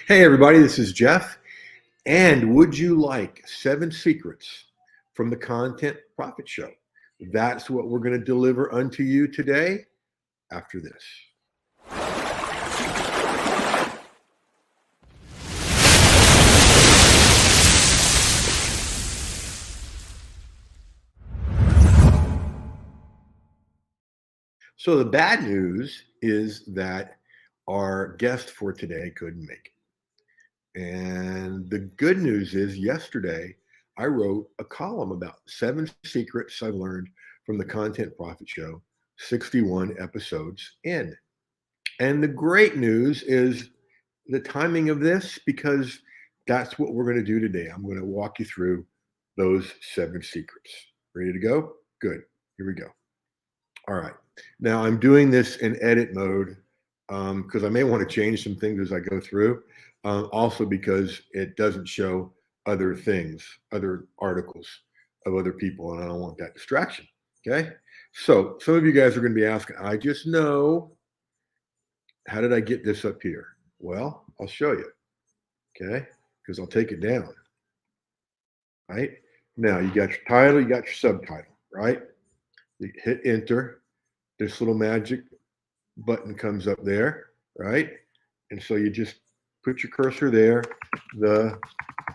Hey, everybody, this is Jeff. And would you like 7 secrets from the Content Profit Show? That's what we're going to deliver unto you today after this. So, the bad news is that our guest for today couldn't make it. And the good news is, yesterday, I wrote a column about 7 secrets I learned from the Content Profit Show, 61 episodes in. And the great news is the timing of this, because that's what we're going to do today. I'm going to walk you through those 7 secrets. Ready to go? Good. Here we go. All right. Now I'm doing this in edit mode because I may want to change some things as I go through. Also because it doesn't show other things, other articles of other people, and I don't want that distraction. Okay. So some of you guys are going to be asking, I just know, how did I get this up here? Well, I'll show you. Okay. Because I'll take it down. Right. Now you got your title, you got your subtitle, right? You hit enter. This little magic button comes up there, right? And so you just put your cursor there, the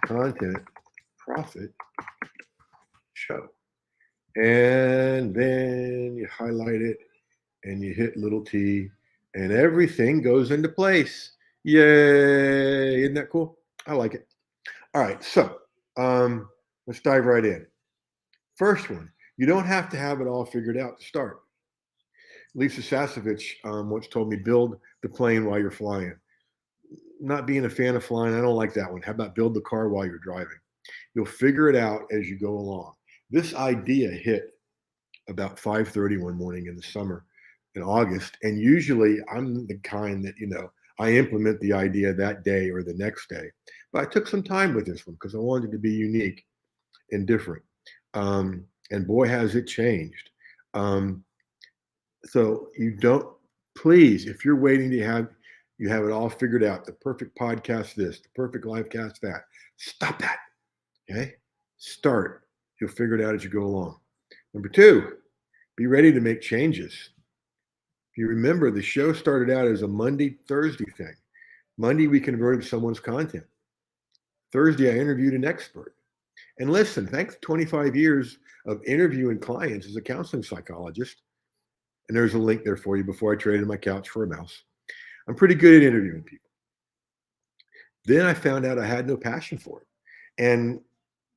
Content Profit Show. And then you highlight it and you hit little t, and everything goes into place. Yay! Isn't that cool? I like it. All right, so let's dive right in. First one, you don't have to have it all figured out to start. Lisa Sasevich once told me, build the plane while you're flying. Not being a fan of flying, I don't like that one. How about build the car while you're driving? You'll figure it out as you go along. This idea hit about 5:30 one morning in the summer in August. And usually I'm the kind that, I implement the idea that day or the next day. But I took some time with this one because I wanted it to be unique and different. And boy, has it changed. So you don't, please, if you're waiting to have, you have it all figured out, the perfect podcast this, the perfect live cast that, stop that. Okay. Start. You'll figure it out as you go along. Number 2, be ready to make changes. If you remember, the show started out as a Monday, Thursday thing. Monday, we converted someone's content. Thursday, I interviewed an expert. And listen, thanks to 25 years of interviewing clients as a counseling psychologist, and there's a link there for you before I traded my couch for a mouse, I'm pretty good at interviewing people. Then I found out I had no passion for it. And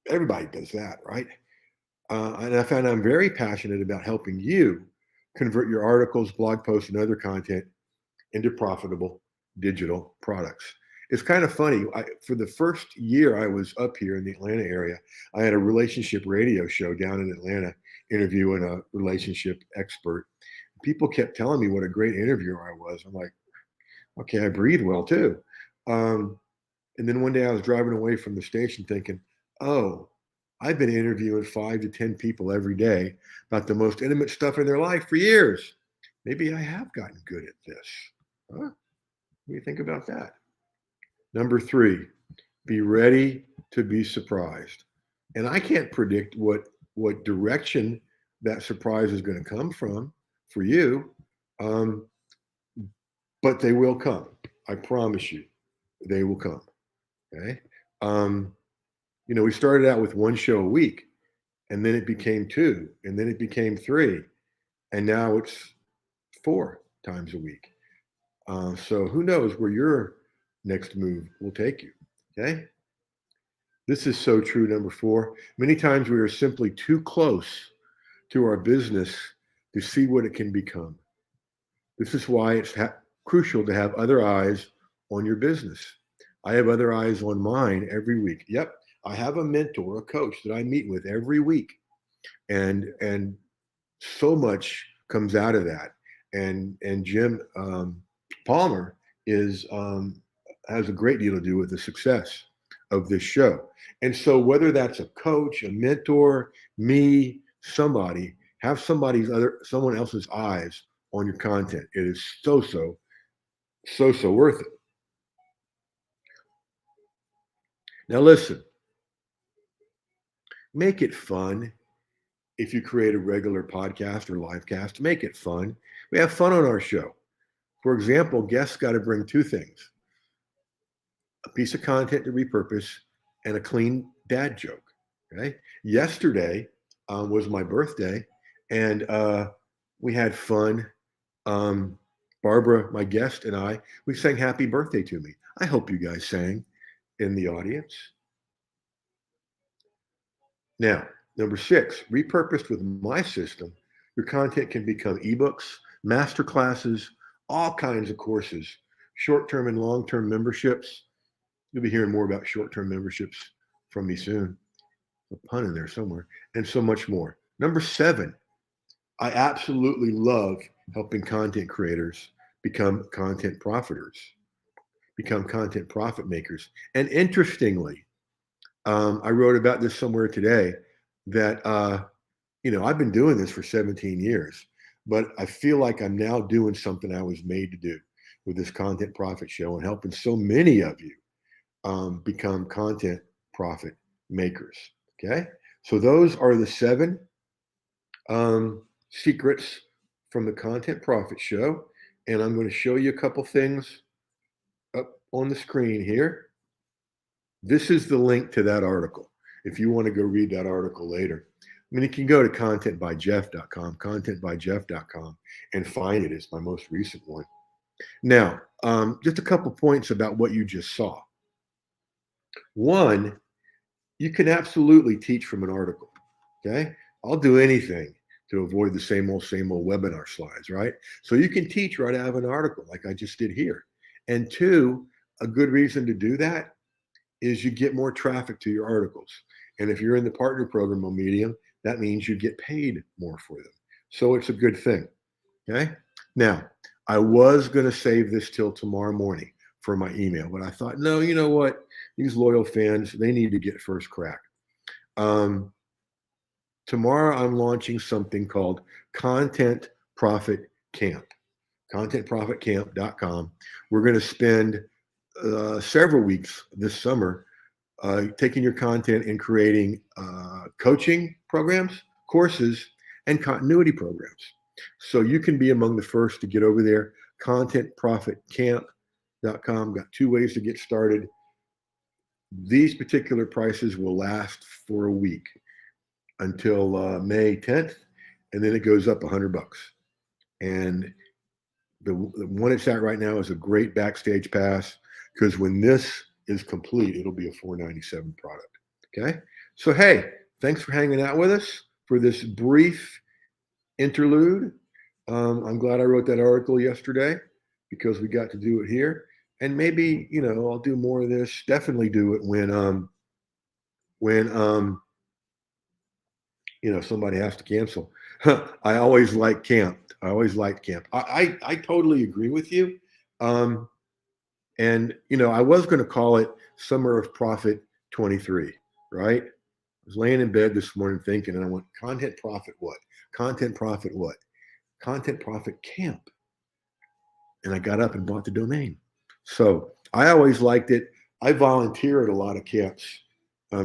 everybody does that, right? And I found I'm very passionate about helping you convert your articles, blog posts, and other content into profitable digital products. It's kind of funny. For the first year I was up here in the Atlanta area, I had a relationship radio show down in Atlanta interviewing a relationship expert. People kept telling me what a great interviewer I was. I'm like, okay, I breathe well too. And then one day I was driving away from the station thinking, oh, I've been interviewing 5 to 10 people every day about the most intimate stuff in their life for years. Maybe I have gotten good at this. Huh? What do you think about that? Number 3, be ready to be surprised. And I can't predict what direction that surprise is going to come from for you, but they will come. I promise you, they will come. Okay. We started out with 1 show a week, and then it became 2, and then it became 3, and now it's 4 times a week. So who knows where your next move will take you. Okay. This is so true. Number 4, many times we are simply too close to our business to see what it can become. This is why it's crucial to have other eyes on your business. I have other eyes on mine every week. Yep. I have a mentor, a coach that I meet with every week. And so much comes out of that. And Jim Palmer has a great deal to do with the success of this show. And so whether that's a coach, a mentor, me, somebody, have someone else's eyes on your content. It is so worth it. Now, listen, make it fun. If you create a regular podcast or live cast, make it fun. We have fun on our show. For example, guests got to bring two things: a piece of content to repurpose and a clean dad joke. Okay. Yesterday was my birthday, and we had fun. Um, Barbara, my guest, and we sang Happy Birthday to Me. I hope you guys sang in the audience. Now, number six, repurposed with my system, your content can become ebooks, master classes, all kinds of courses, short term and long term memberships. You'll be hearing more about short term memberships from me soon. A pun in there somewhere, and so much more. Number seven, I absolutely love helping content creators become content profiters, become content profit makers. And interestingly, I wrote about this somewhere today that I've been doing this for 17 years, but I feel like I'm now doing something I was made to do with this content profit show and helping so many of you become content profit makers. Okay, so those are the seven secrets from the Content Profit Show, and I'm going to show you a couple things up on the screen here. This is the link to that article if you want to go read that article later. I mean, you can go to contentbyjeff.com, and find it. It's my most recent one. Now, just a couple points about what you just saw. One, you can absolutely teach from an article. Okay. I'll do anything to avoid the same old webinar slides, right? So you can teach right out of an article like I just did here. And two, a good reason to do that is you get more traffic to your articles. And if you're in the partner program on Medium, that means you get paid more for them. So it's a good thing. Okay. Now, I was going to save this till tomorrow morning for my email, but I thought, no, you know what? These loyal fans, they need to get first crack. Tomorrow, I'm launching something called Content Profit Camp, contentprofitcamp.com. We're going to spend several weeks this summer taking your content and creating coaching programs, courses, and continuity programs. So you can be among the first to get over there. Contentprofitcamp.com. Got two ways to get started. These particular prices will last for a week until May 10th, and then it goes up $100. And the one it's at right now is a great backstage pass, because when this is complete, it'll be a $497 product. Okay. So, hey, thanks for hanging out with us for this brief interlude. I'm glad I wrote that article yesterday because we got to do it here. And maybe, I'll do more of this. Definitely do it when somebody has to cancel. I always like camp. I always liked camp. I totally agree with you. And I was going to call it Summer of Profit 23, right? I was laying in bed this morning thinking, and I went, content profit what? Content profit what? Content profit camp. And I got up and bought the domain. So I always liked it. I volunteer at a lot of camps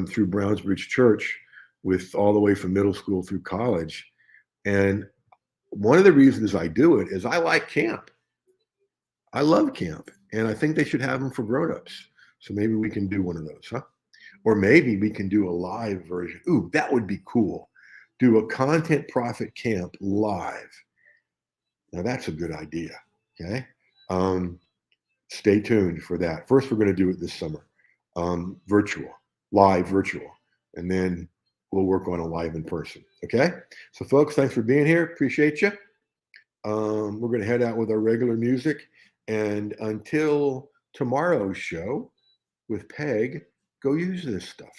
through Brownsbridge Church, with all the way from middle school through college. And one of the reasons I do it is I like camp. I love camp, and I think they should have them for grown-ups. So maybe we can do one of those, huh? Or maybe we can do a live version. Ooh, that would be cool. Do a Content Profit Camp live. Now that's a good idea. Okay. Stay tuned for that. First, we're going to do it this summer, live virtual, and then we'll work on a live in person. Okay. So, folks, thanks for being here. Appreciate you. We're going to head out with our regular music. And until tomorrow's show with Peg, go use this stuff.